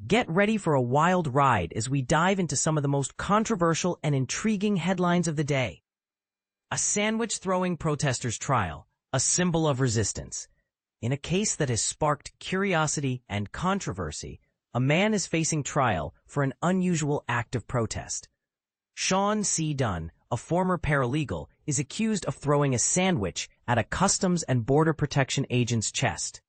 Get ready for a wild ride as we dive into some of the most controversial and intriguing headlines of the day. A sandwich-throwing protester's trial, a symbol of resistance. In a case that has sparked curiosity and controversy, a man is facing trial for an unusual act of protest. Sean C. Dunn, a former paralegal, is accused of throwing a sandwich at a Customs and Border Protection agent's chest.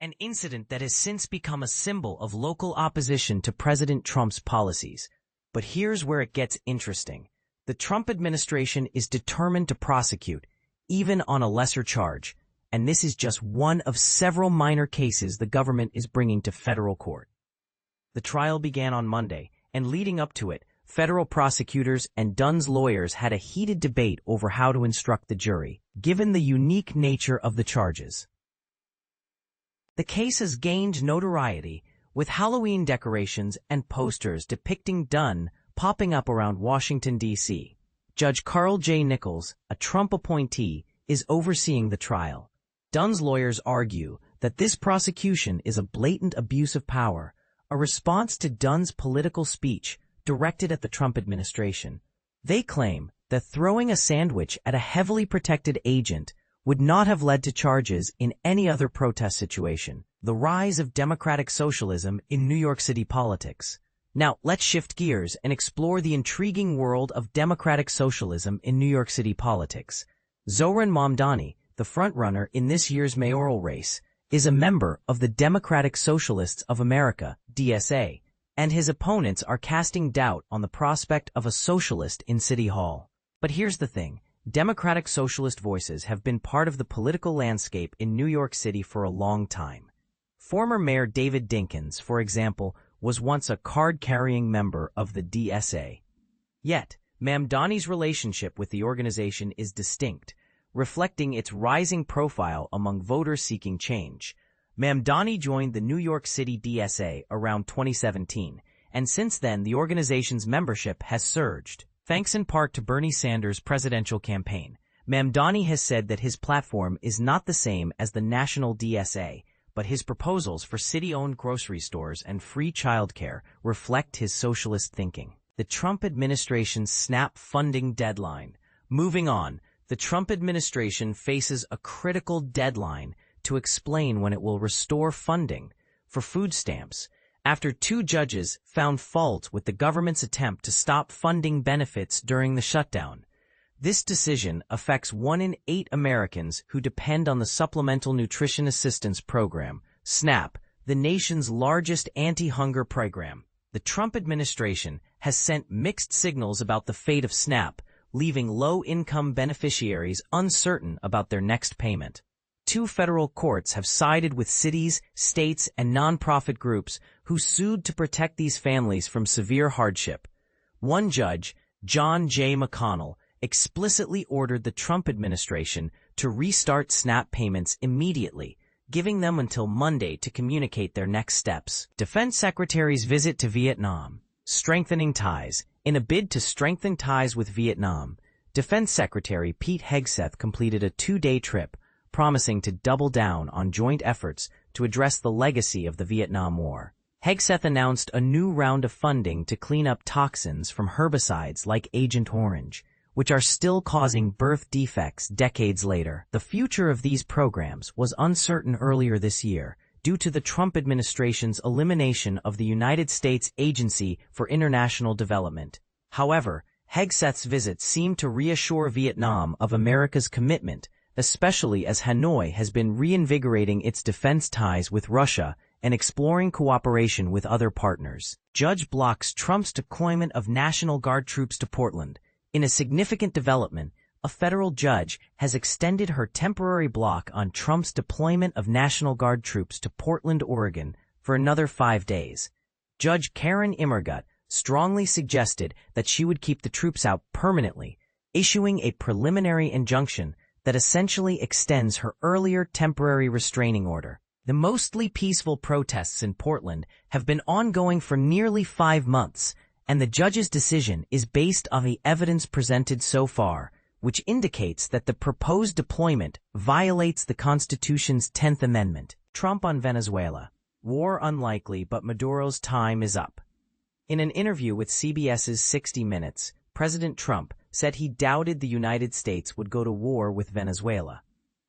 An incident that has since become a symbol of local opposition to President Trump's policies. But here's where it gets interesting. The Trump administration is determined to prosecute, even on a lesser charge, and this is just one of several minor cases the government is bringing to federal court. The trial began on Monday, and leading up to it, federal prosecutors and Dunn's lawyers had a heated debate over how to instruct the jury, given the unique nature of the charges. The case has gained notoriety, with Halloween decorations and posters depicting Dunn popping up around Washington, D.C. Judge Carl J. Nichols, a Trump appointee, is overseeing the trial. Dunn's lawyers argue that this prosecution is a blatant abuse of power, a response to Dunn's political speech directed at the Trump administration. They claim that throwing a sandwich at a heavily protected agent would not have led to charges in any other protest situation. The rise of democratic socialism in New York City politics. Now, let's shift gears and explore the intriguing world of democratic socialism in New York City politics. Zohran Mamdani, the frontrunner in this year's mayoral race, is a member of the Democratic Socialists of America, DSA, and his opponents are casting doubt on the prospect of a socialist in City Hall. But here's the thing. Democratic socialist voices have been part of the political landscape in New York City for a long time. Former Mayor David Dinkins, for example, was once a card-carrying member of the DSA. Yet, Mamdani's relationship with the organization is distinct, reflecting its rising profile among voters seeking change. Mamdani joined the New York City DSA around 2017, and since then the organization's membership has surged. Thanks in part to Bernie Sanders' presidential campaign, Mamdani has said that his platform is not the same as the national DSA, but his proposals for city-owned grocery stores and free childcare reflect his socialist thinking. The Trump administration's SNAP funding deadline. Moving on, the Trump administration faces a critical deadline to explain when it will restore funding for food stamps, after two judges found fault with the government's attempt to stop funding benefits during the shutdown. This decision affects 1 in 8 Americans who depend on the Supplemental Nutrition Assistance Program, SNAP, the nation's largest anti-hunger program. The Trump administration has sent mixed signals about the fate of SNAP, leaving low-income beneficiaries uncertain about their next payment. 2 federal courts have sided with cities, states, and nonprofit groups who sued to protect these families from severe hardship. One judge, John J. McConnell, explicitly ordered the Trump administration to restart SNAP payments immediately, giving them until Monday to communicate their next steps. Defense Secretary's visit to Vietnam. Strengthening ties. In a bid to strengthen ties with Vietnam, Defense Secretary Pete Hegseth completed a 2-day trip, promising to double down on joint efforts to address the legacy of the Vietnam War. Hegseth announced a new round of funding to clean up toxins from herbicides like Agent Orange, which are still causing birth defects decades later. The future of these programs was uncertain earlier this year due to the Trump administration's elimination of the United States Agency for International Development. However, Hegseth's visit seemed to reassure Vietnam of America's commitment, especially as Hanoi has been reinvigorating its defense ties with Russia and exploring cooperation with other partners. Judge blocks Trump's deployment of National Guard troops to Portland. In a significant development, a federal judge has extended her temporary block on Trump's deployment of National Guard troops to Portland, Oregon, for another 5 days. Judge Karen Immergut strongly suggested that she would keep the troops out permanently, issuing a preliminary injunction that essentially extends her earlier temporary restraining order. The mostly peaceful protests in Portland have been ongoing for nearly 5 months, and the judge's decision is based on the evidence presented so far, which indicates that the proposed deployment violates the Constitution's 10th Amendment. Trump on Venezuela. War unlikely, but Maduro's time is up. In an interview with CBS's 60 Minutes, President Trump said he doubted the United States would go to war with Venezuela.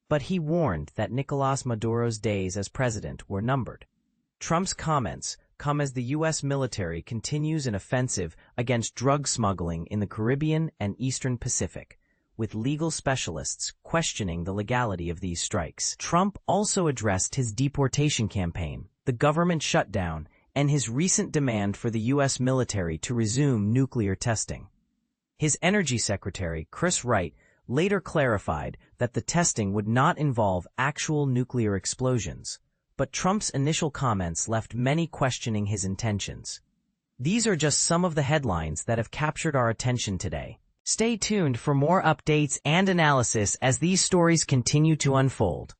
But he warned that Nicolás Maduro's days as president were numbered. Trump's comments come as the U.S. military continues an offensive against drug smuggling in the Caribbean and Eastern Pacific, with legal specialists questioning the legality of these strikes. Trump also addressed his deportation campaign, the government shutdown, and his recent demand for the U.S. military to resume nuclear testing. His Energy Secretary, Chris Wright, later clarified that the testing would not involve actual nuclear explosions, but Trump's initial comments left many questioning his intentions. These are just some of the headlines that have captured our attention today. Stay tuned for more updates and analysis as these stories continue to unfold.